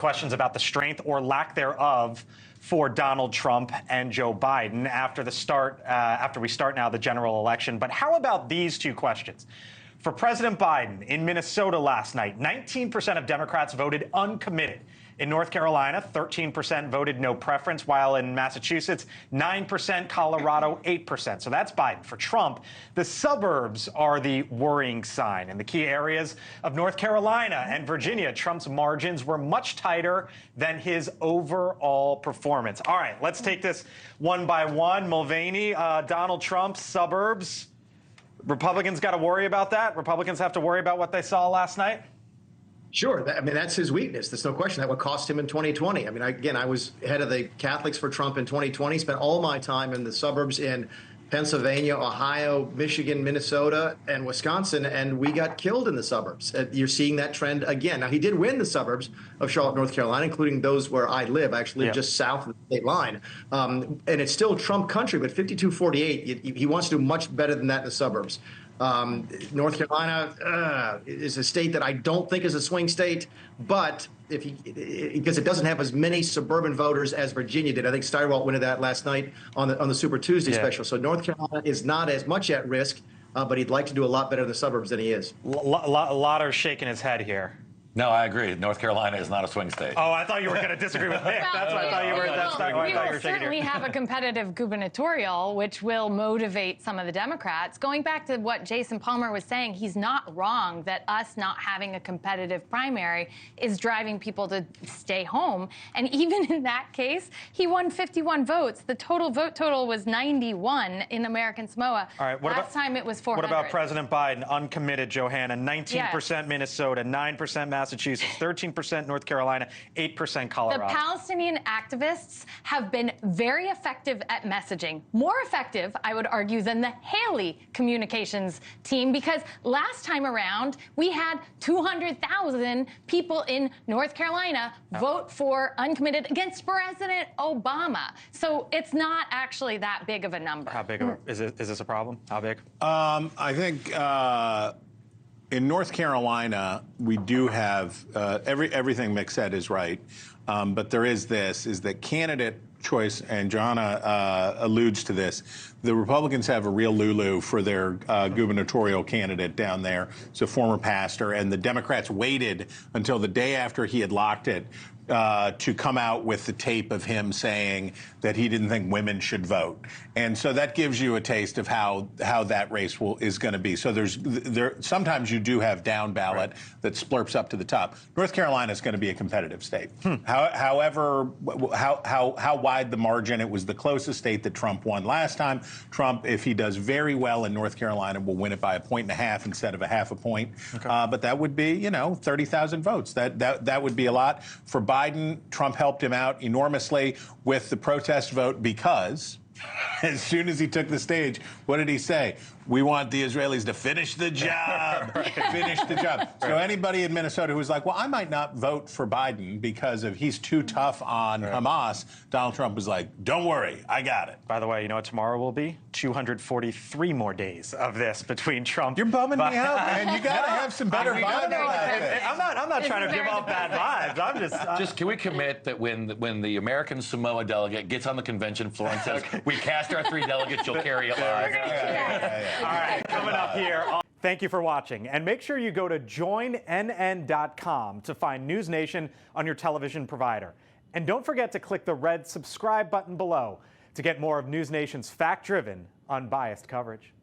Questions about the strength or lack thereof for Donald Trump and Joe Biden after we start now the general election. But how about these two questions? For President Biden in Minnesota last night, 19% of Democrats voted uncommitted. In North Carolina, 13% voted no preference, while in Massachusetts, 9%, Colorado, 8%. So that's Biden. For Trump, the suburbs are the worrying sign. In the key areas of North Carolina and Virginia, Trump's margins were much tighter than his overall performance. All right, let's take this one by one. Mulvaney, Donald Trump's suburbs. Republicans got to worry about that? Republicans have to worry about what they saw last night? Sure. I mean, that's his weakness. There's no question. That would cost him in 2020. I mean, I was head of the Catholics for Trump in 2020, spent all my time in the suburbs in Pennsylvania, Ohio, Michigan, Minnesota, and Wisconsin, and we got killed in the suburbs. You're seeing that trend again. Now, he did win the suburbs of Charlotte, North Carolina, including those where I live. I actually live just south of the state line. And it's still Trump country, but 52-48, he wants to do much better than that in the suburbs. North Carolina is a state that I don't think is a swing state, but because it doesn't have as many suburban voters as Virginia did. I think Steigerwalt went to that last night on the Super Tuesday special. So North Carolina is not as much at risk, but he'd like to do a lot better in the suburbs than he is. A lot are shaking his head here. No, I agree. North Carolina is not a swing state. Oh, I thought you were going to disagree with Nick. That's why I thought you were. We will certainly have a competitive gubernatorial, which will motivate some of the Democrats. Going back to what Jason Palmer was saying, he's not wrong that us not having a competitive primary is driving people to stay home. And even in that case, he won 51 votes. The total vote total was 91 in American Samoa. All right. Last time it was 400. What about President Biden? Uncommitted, Johanna. 19% Minnesota, 9% Massachusetts, 13% North Carolina, 8% Colorado. The Palestinian activists have been very effective at messaging. More effective, I would argue, than the Haley communications team, because last time around, we had 200,000 people in North Carolina vote for uncommitted against President Obama. So it's not actually that big of a number. How big is this a problem? How big? I think in North Carolina, we do have everything Mick said is right, but there is that candidate choice, and Jonna alludes to this. The Republicans have a real Lulu for their gubernatorial candidate down there. It's a former pastor, and the Democrats waited until the day after he had locked it to come out with the tape of him saying that he didn't think women should vote. And so that gives you a taste of how that race is going to be. So sometimes you do have down ballot that splurps up to the top. North Carolina is going to be a competitive state. However, how wide the margin, it was the closest state that Trump won last time. Trump, if he does very well in North Carolina, will win it by 1.5 points instead of 0.5 point. Okay. But that would be, 30,000 votes. That would be a lot. For Biden, Trump helped him out enormously with the protest vote because as soon as he took the stage, what did he say? We want the Israelis to finish the job. Finish the job. So anybody in Minnesota who's like, well, I might not vote for Biden because he's too tough on Hamas, Donald Trump was like, don't worry, I got it. By the way, you know what tomorrow will be? 243 more days of this between Trump. You're bumming me out, man. You got to have some better vibes. I'm not trying to give off bad vibes. I'm just can we commit that when the American Samoa delegate gets on the convention floor and says, we cast our 3 delegates, you'll carry it live. All right, coming up here. Thank you for watching. And make sure you go to joinnn.com to find NewsNation on your television provider. And don't forget to click the red subscribe button below to get more of NewsNation's fact-driven, unbiased coverage.